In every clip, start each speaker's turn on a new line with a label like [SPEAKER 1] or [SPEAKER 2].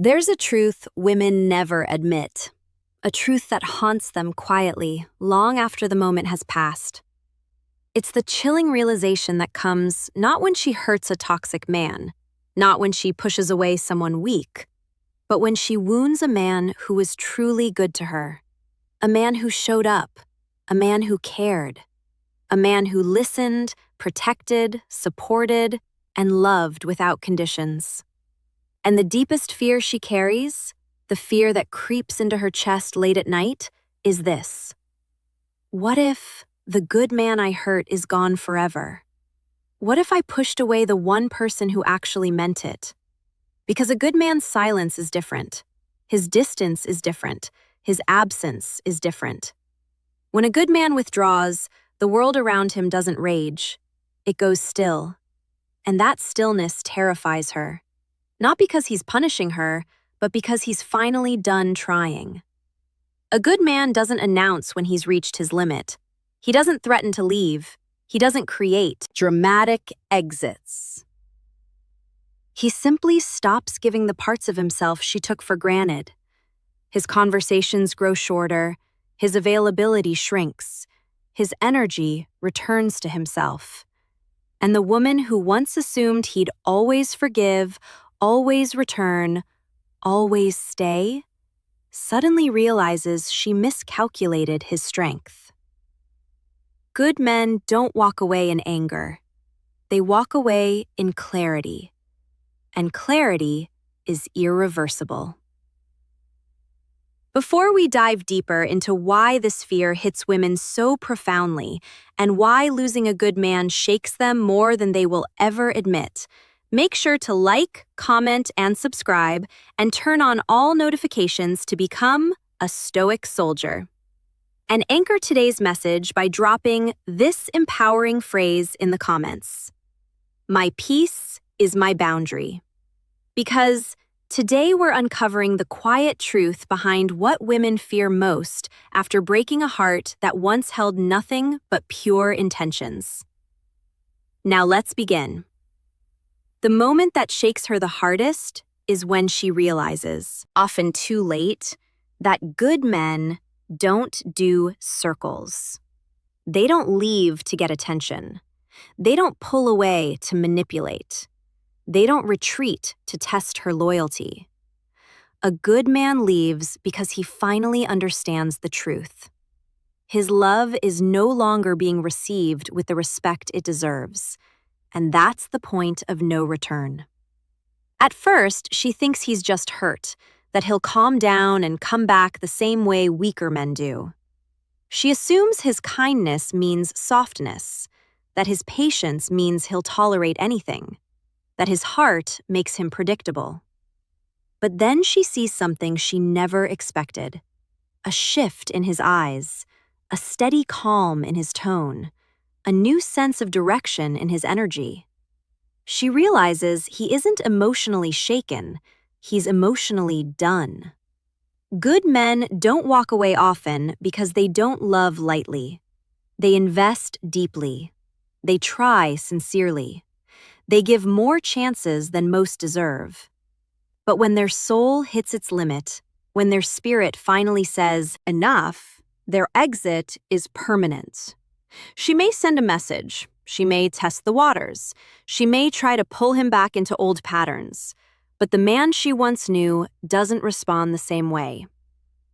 [SPEAKER 1] There's a truth women never admit, a truth that haunts them quietly, long after the moment has passed. It's the chilling realization that comes not when she hurts a toxic man, not when she pushes away someone weak, but when she wounds a man who was truly good to her, a man who showed up, a man who cared, a man who listened, protected, supported, and loved without conditions. And the deepest fear she carries, the fear that creeps into her chest late at night, is this: what if the good man I hurt is gone forever? What if I pushed away the one person who actually meant it? Because a good man's silence is different. His distance is different. His absence is different. When a good man withdraws, the world around him doesn't rage. It goes still. And that stillness terrifies her. Not because he's punishing her, but because he's finally done trying. A good man doesn't announce when he's reached his limit. He doesn't threaten to leave. He doesn't create dramatic exits. He simply stops giving the parts of himself she took for granted. His conversations grow shorter. His availability shrinks. His energy returns to himself. And the woman who once assumed he'd always forgive, always return, always stay, suddenly realizes she miscalculated his strength. Good men don't walk away in anger. They walk away in clarity. And clarity is irreversible. Before we dive deeper into why this fear hits women so profoundly and why losing a good man shakes them more than they will ever admit, make sure to like, comment, and subscribe, and turn on all notifications to become a Stoic soldier. And anchor today's message by dropping this empowering phrase in the comments: "My peace is my boundary." Because today we're uncovering the quiet truth behind what women fear most after breaking a heart that once held nothing but pure intentions. Now let's begin. The moment that shakes her the hardest is when she realizes, often too late, that good men don't do circles. They don't leave to get attention. They don't pull away to manipulate. They don't retreat to test her loyalty. A good man leaves because he finally understands the truth. His love is no longer being received with the respect it deserves. And that's the point of no return. At first, she thinks he's just hurt, that he'll calm down and come back the same way weaker men do. She assumes his kindness means softness, that his patience means he'll tolerate anything, that his heart makes him predictable. But then she sees something she never expected: a shift in his eyes, a steady calm in his tone, a new sense of direction in his energy. She realizes he isn't emotionally shaken, he's emotionally done. Good men don't walk away often because they don't love lightly. They invest deeply. They try sincerely. They give more chances than most deserve. But when their soul hits its limit, when their spirit finally says, "enough," their exit is permanent. She may send a message. She may test the waters. She may try to pull him back into old patterns. But the man she once knew doesn't respond the same way.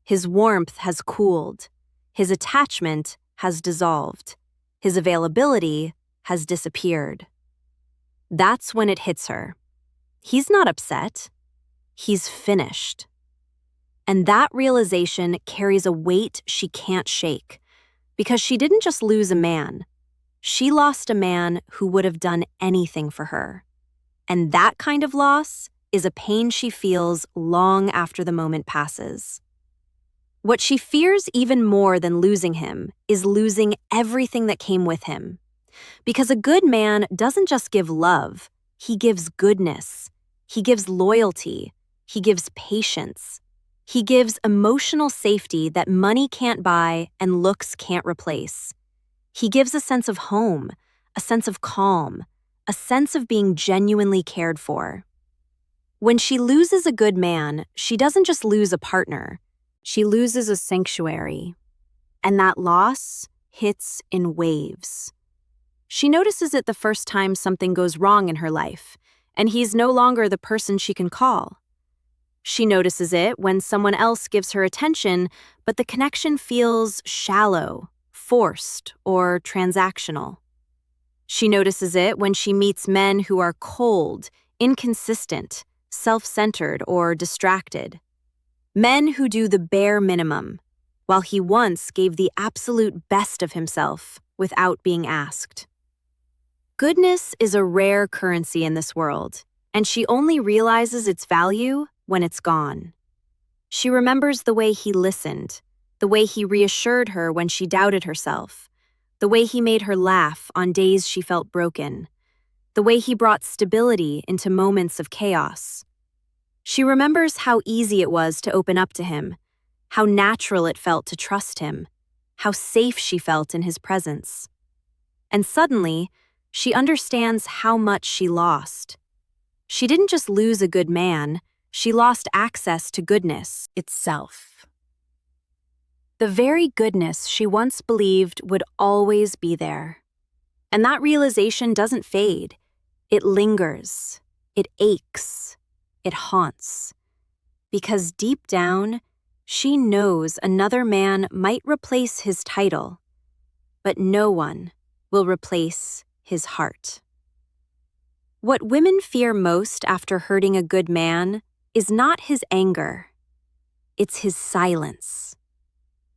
[SPEAKER 1] His warmth has cooled. His attachment has dissolved. His availability has disappeared. That's when it hits her. He's not upset. He's finished. And that realization carries a weight she can't shake. Because she didn't just lose a man. She lost a man who would have done anything for her. And that kind of loss is a pain she feels long after the moment passes. What she fears even more than losing him is losing everything that came with him. Because a good man doesn't just give love, he gives goodness. He gives loyalty. He gives patience. He gives emotional safety that money can't buy and looks can't replace. He gives a sense of home, a sense of calm, a sense of being genuinely cared for. When she loses a good man, she doesn't just lose a partner, she loses a sanctuary. And that loss hits in waves. She notices it the first time something goes wrong in her life, and he's no longer the person she can call. She notices it when someone else gives her attention, but the connection feels shallow, forced, or transactional. She notices it when she meets men who are cold, inconsistent, self-centered, or distracted. Men who do the bare minimum, while he once gave the absolute best of himself without being asked. Goodness is a rare currency in this world, and she only realizes its value when it's gone. She remembers the way he listened, the way he reassured her when she doubted herself, the way he made her laugh on days she felt broken, the way he brought stability into moments of chaos. She remembers how easy it was to open up to him, how natural it felt to trust him, how safe she felt in his presence. And suddenly, she understands how much she lost. She didn't just lose a good man, she lost access to goodness itself. The very goodness she once believed would always be there. And that realization doesn't fade. It lingers. It aches. It haunts. Because deep down, she knows another man might replace his title, but no one will replace his heart. What women fear most after hurting a good man is not his anger, it's his silence.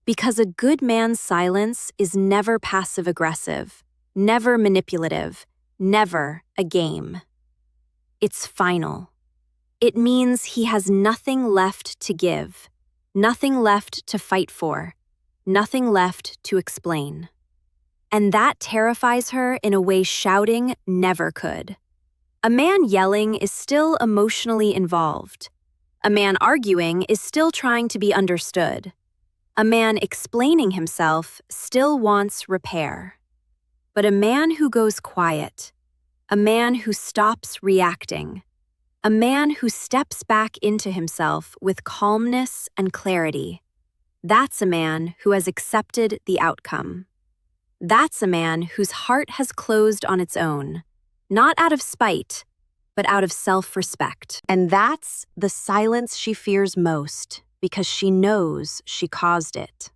[SPEAKER 1] Because a good man's silence is never passive-aggressive, never manipulative, never a game. It's final. It means he has nothing left to give, nothing left to fight for, nothing left to explain. And that terrifies her in a way shouting never could. A man yelling is still emotionally involved. A man arguing is still trying to be understood. A man explaining himself still wants repair. But a man who goes quiet, a man who stops reacting, a man who steps back into himself with calmness and clarity, that's a man who has accepted the outcome. That's a man whose heart has closed on its own, not out of spite, but out of self-respect. And that's the silence she fears most, because she knows she caused it.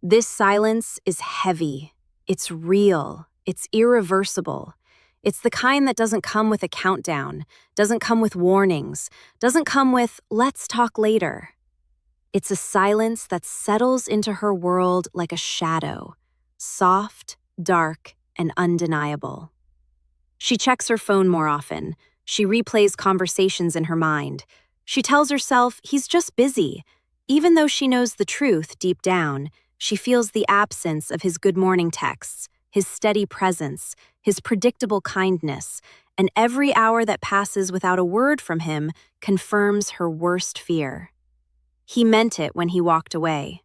[SPEAKER 1] This silence is heavy, it's real, it's irreversible. It's the kind that doesn't come with a countdown, doesn't come with warnings, doesn't come with, let's talk later. It's a silence that settles into her world like a shadow, soft, dark, and undeniable. She checks her phone more often. She replays conversations in her mind. She tells herself he's just busy. Even though she knows the truth deep down, she feels the absence of his good morning texts, his steady presence, his predictable kindness, and every hour that passes without a word from him confirms her worst fear. He meant it when he walked away.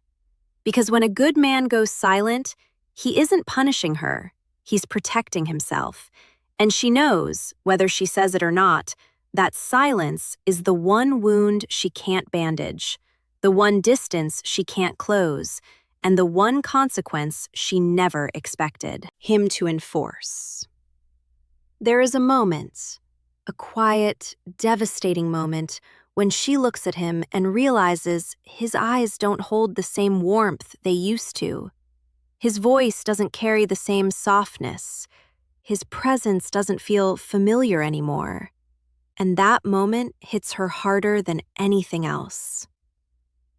[SPEAKER 1] Because when a good man goes silent, he isn't punishing her, he's protecting himself. And she knows, whether she says it or not, that silence is the one wound she can't bandage, the one distance she can't close, and the one consequence she never expected him to enforce. There is a moment, a quiet, devastating moment, when she looks at him and realizes his eyes don't hold the same warmth they used to. His voice doesn't carry the same softness. His presence doesn't feel familiar anymore. And that moment hits her harder than anything else.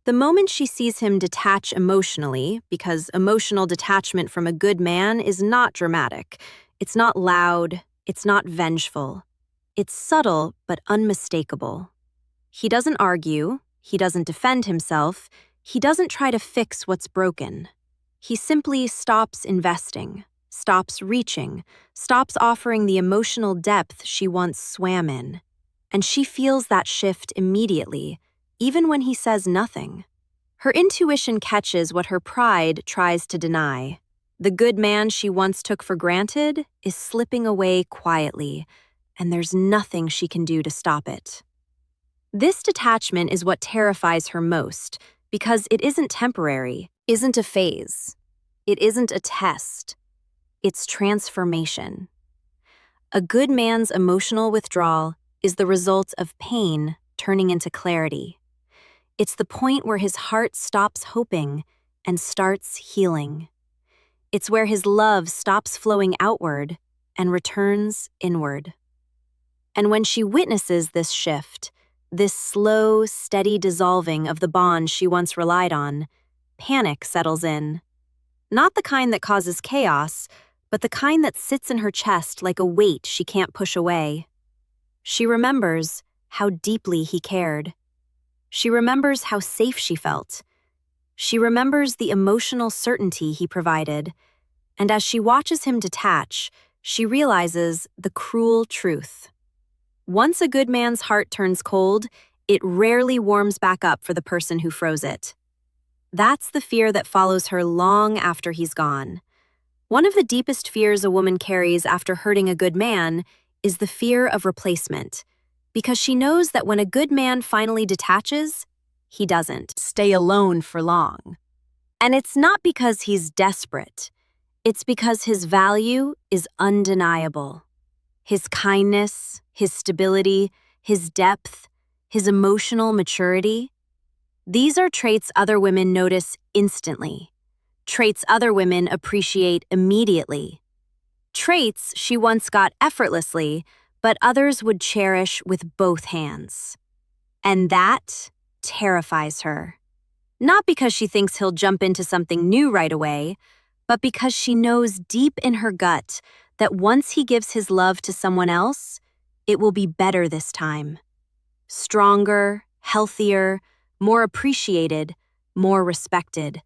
[SPEAKER 1] The moment she sees him detach emotionally, because emotional detachment from a good man is not dramatic, it's not loud, it's not vengeful. It's subtle but unmistakable. He doesn't argue, he doesn't defend himself, he doesn't try to fix what's broken. He simply stops investing, stops reaching, stops offering the emotional depth she once swam in. And she feels that shift immediately, even when he says nothing. Her intuition catches what her pride tries to deny. The good man she once took for granted is slipping away quietly, and there's nothing she can do to stop it. This detachment is what terrifies her most, because it isn't temporary, isn't a phase, it isn't a test, it's transformation. A good man's emotional withdrawal is the result of pain turning into clarity. It's the point where his heart stops hoping and starts healing. It's where his love stops flowing outward and returns inward. And when she witnesses this shift, this slow, steady dissolving of the bond she once relied on, panic settles in. Not the kind that causes chaos, but the kind that sits in her chest like a weight she can't push away. She remembers how deeply he cared. She remembers how safe she felt. She remembers the emotional certainty he provided. And as she watches him detach, she realizes the cruel truth. Once a good man's heart turns cold, it rarely warms back up for the person who froze it. That's the fear that follows her long after he's gone. One of the deepest fears a woman carries after hurting a good man is the fear of replacement, because she knows that when a good man finally detaches, he doesn't stay alone for long. And it's not because he's desperate. It's because his value is undeniable. His kindness, his stability, his depth, his emotional maturity. These are traits other women notice instantly. Traits other women appreciate immediately. Traits she once got effortlessly, but others would cherish with both hands. And that terrifies her. Not because she thinks he'll jump into something new right away, but because she knows deep in her gut that once he gives his love to someone else, it will be better this time. Stronger, healthier, more appreciated, more respected.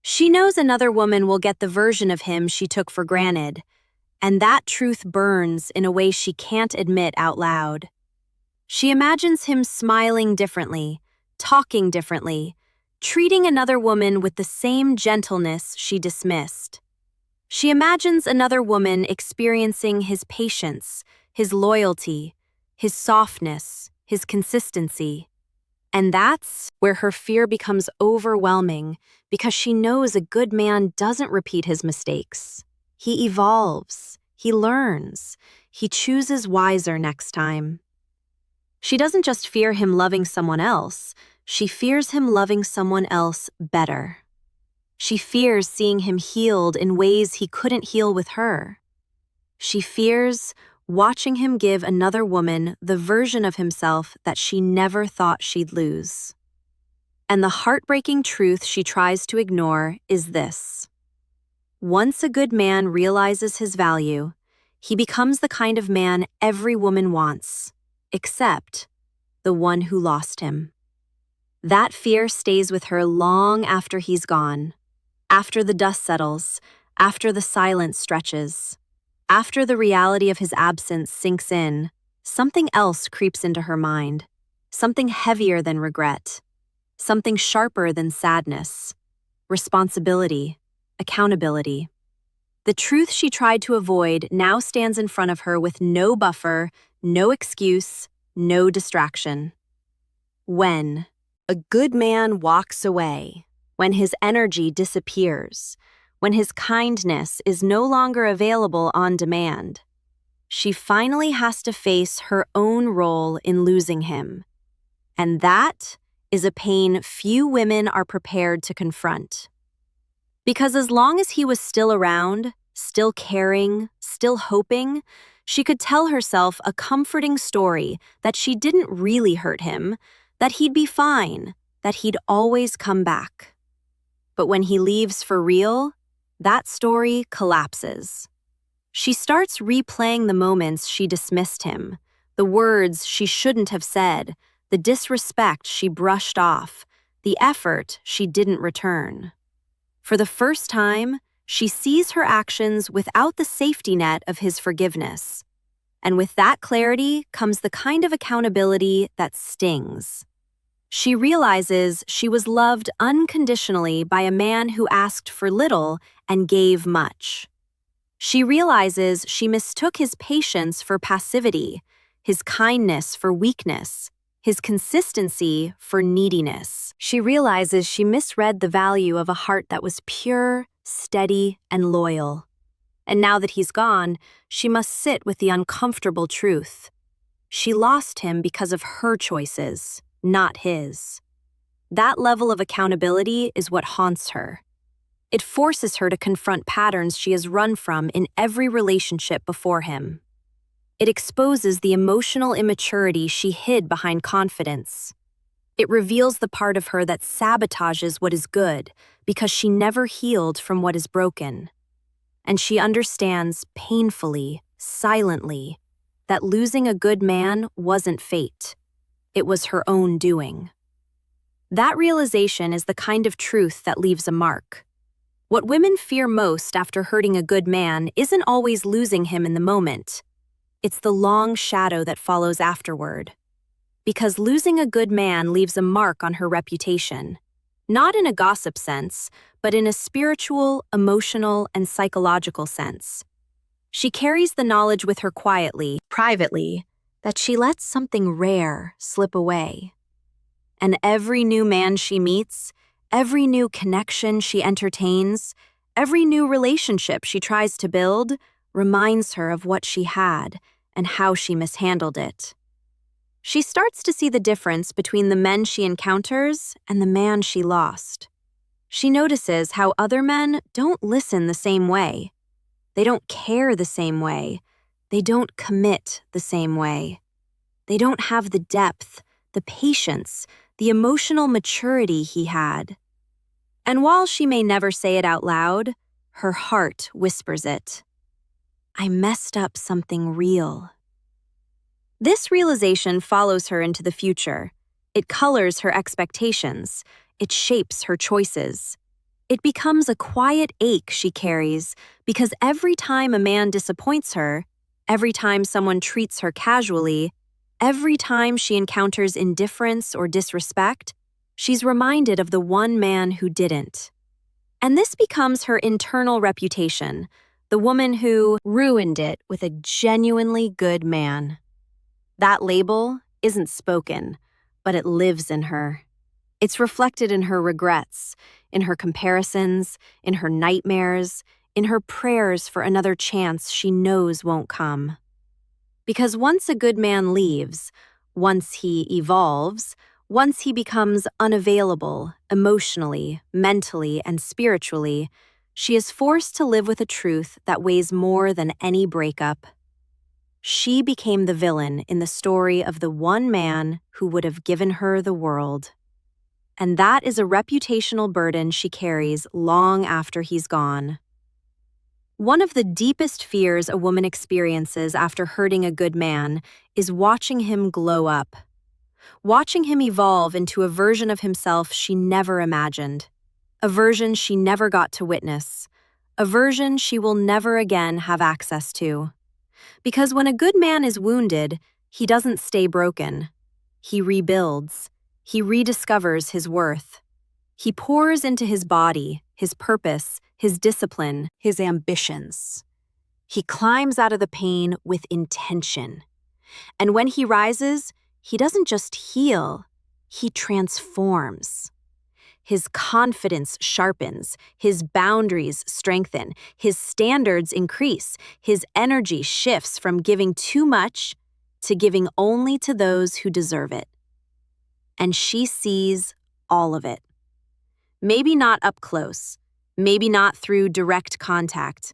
[SPEAKER 1] She knows another woman will get the version of him she took for granted, and that truth burns in a way she can't admit out loud. She imagines him smiling differently, talking differently, treating another woman with the same gentleness she dismissed. She imagines another woman experiencing his patience, his loyalty, his softness, his consistency. And that's where her fear becomes overwhelming, because she knows a good man doesn't repeat his mistakes. He evolves, he learns, he chooses wiser next time. She doesn't just fear him loving someone else, she fears him loving someone else better. She fears seeing him healed in ways he couldn't heal with her. She fears watching him give another woman the version of himself that she never thought she'd lose. And the heartbreaking truth she tries to ignore is this. Once a good man realizes his value, he becomes the kind of man every woman wants, except the one who lost him. That fear stays with her long after he's gone, after the dust settles, after the silence stretches. After the reality of his absence sinks in, something else creeps into her mind, something heavier than regret, something sharper than sadness, responsibility, accountability. The truth she tried to avoid now stands in front of her with no buffer, no excuse, no distraction. When a good man walks away, when his energy disappears, when his kindness is no longer available on demand, she finally has to face her own role in losing him. And that is a pain few women are prepared to confront. Because as long as he was still around, still caring, still hoping, she could tell herself a comforting story that she didn't really hurt him, that he'd be fine, that he'd always come back. But when he leaves for real, that story collapses. She starts replaying the moments she dismissed him, the words she shouldn't have said, the disrespect she brushed off, the effort she didn't return. For the first time, she sees her actions without the safety net of his forgiveness. And with that clarity comes the kind of accountability that stings. She realizes she was loved unconditionally by a man who asked for little and gave much. She realizes she mistook his patience for passivity, his kindness for weakness, his consistency for neediness. She realizes she misread the value of a heart that was pure, steady, and loyal. And now that he's gone, she must sit with the uncomfortable truth. She lost him because of her choices, not his. That level of accountability is what haunts her. It forces her to confront patterns she has run from in every relationship before him. It exposes the emotional immaturity she hid behind confidence. It reveals the part of her that sabotages what is good because she never healed from what is broken. And she understands painfully, silently, that losing a good man wasn't fate. It was her own doing. That realization is the kind of truth that leaves a mark. What women fear most after hurting a good man isn't always losing him in the moment. It's the long shadow that follows afterward. Because losing a good man leaves a mark on her reputation. Not in a gossip sense, but in a spiritual, emotional, and psychological sense. She carries the knowledge with her quietly, privately, that she lets something rare slip away. And every new man she meets, every new connection she entertains, every new relationship she tries to build, reminds her of what she had and how she mishandled it. She starts to see the difference between the men she encounters and the man she lost. She notices how other men don't listen the same way. They don't care the same way. They don't commit the same way. They don't have the depth, the patience, the emotional maturity he had. And while she may never say it out loud, her heart whispers it. I messed up something real. This realization follows her into the future. It colors her expectations. It shapes her choices. It becomes a quiet ache she carries because every time a man disappoints her, every time someone treats her casually, every time she encounters indifference or disrespect, she's reminded of the one man who didn't. And this becomes her internal reputation, the woman who ruined it with a genuinely good man. That label isn't spoken, but it lives in her. It's reflected in her regrets, in her comparisons, in her nightmares, in her prayers for another chance she knows won't come. Because once a good man leaves, once he evolves, once he becomes unavailable emotionally, mentally, and spiritually, she is forced to live with a truth that weighs more than any breakup. She became the villain in the story of the one man who would have given her the world. And that is a reputational burden she carries long after he's gone. One of the deepest fears a woman experiences after hurting a good man is watching him glow up, watching him evolve into a version of himself she never imagined, a version she never got to witness, a version she will never again have access to. Because when a good man is wounded, he doesn't stay broken. He rebuilds. He rediscovers his worth. He pours into his body, his purpose, his discipline, his ambitions. He climbs out of the pain with intention. And when he rises, he doesn't just heal, he transforms. His confidence sharpens, his boundaries strengthen, his standards increase, his energy shifts from giving too much to giving only to those who deserve it. And she sees all of it. Maybe not up close, maybe not through direct contact,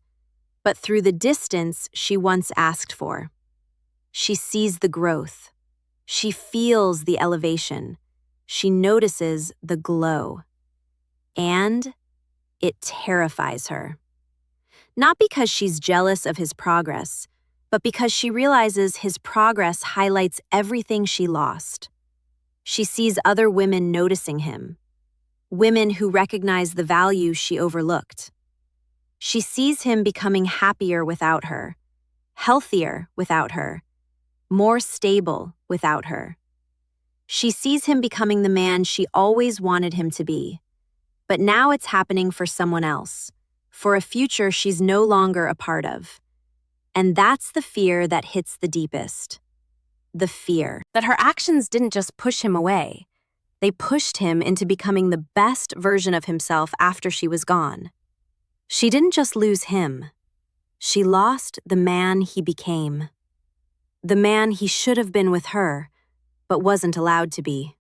[SPEAKER 1] but through the distance she once asked for. She sees the growth. She feels the elevation. She notices the glow. And it terrifies her. Not because she's jealous of his progress, but because she realizes his progress highlights everything she lost. She sees other women noticing him, women who recognize the value she overlooked. She sees him becoming happier without her, healthier without her, more stable without her. She sees him becoming the man she always wanted him to be. But now it's happening for someone else, for a future she's no longer a part of. And that's the fear that hits the deepest. the fear that her actions didn't just push him away. They pushed him into becoming the best version of himself after she was gone. She didn't just lose him. She lost the man he became. The man he should have been with her, but wasn't allowed to be.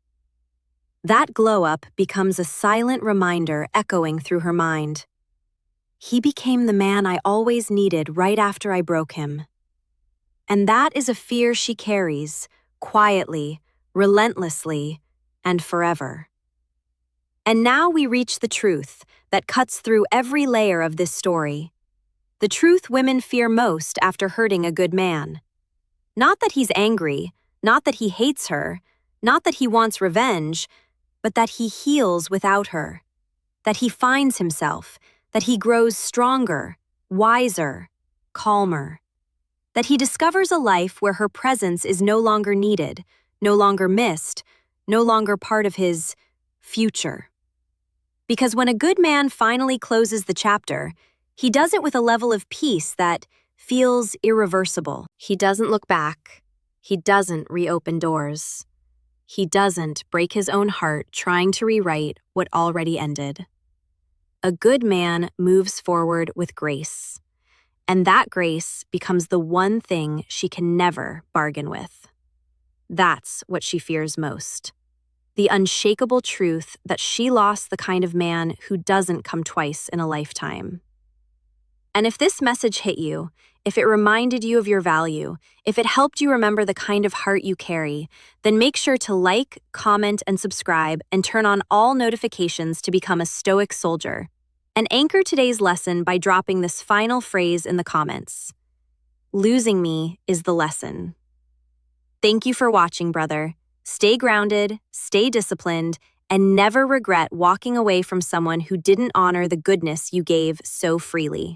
[SPEAKER 1] That glow-up becomes a silent reminder echoing through her mind. He became the man I always needed right after I broke him. And that is a fear she carries, quietly, relentlessly, and forever. And now we reach the truth that cuts through every layer of this story. The truth women fear most after hurting a good man. Not that he's angry, not that he hates her, not that he wants revenge, but that he heals without her, that he finds himself, that he grows stronger, wiser, calmer, that he discovers a life where her presence is no longer needed, no longer missed, no longer part of his future. Because when a good man finally closes the chapter, he does it with a level of peace that feels irreversible. He doesn't look back. He doesn't reopen doors. He doesn't break his own heart trying to rewrite what already ended. A good man moves forward with grace, and that grace becomes the one thing she can never bargain with. That's what she fears most. The unshakable truth that she lost the kind of man who doesn't come twice in a lifetime. And if this message hit you, if it reminded you of your value, if it helped you remember the kind of heart you carry, then make sure to like, comment, and subscribe and turn on all notifications to become a Stoic soldier. And anchor today's lesson by dropping this final phrase in the comments. Losing me is the lesson. Thank you for watching, brother. Stay grounded, stay disciplined, and never regret walking away from someone who didn't honor the goodness you gave so freely.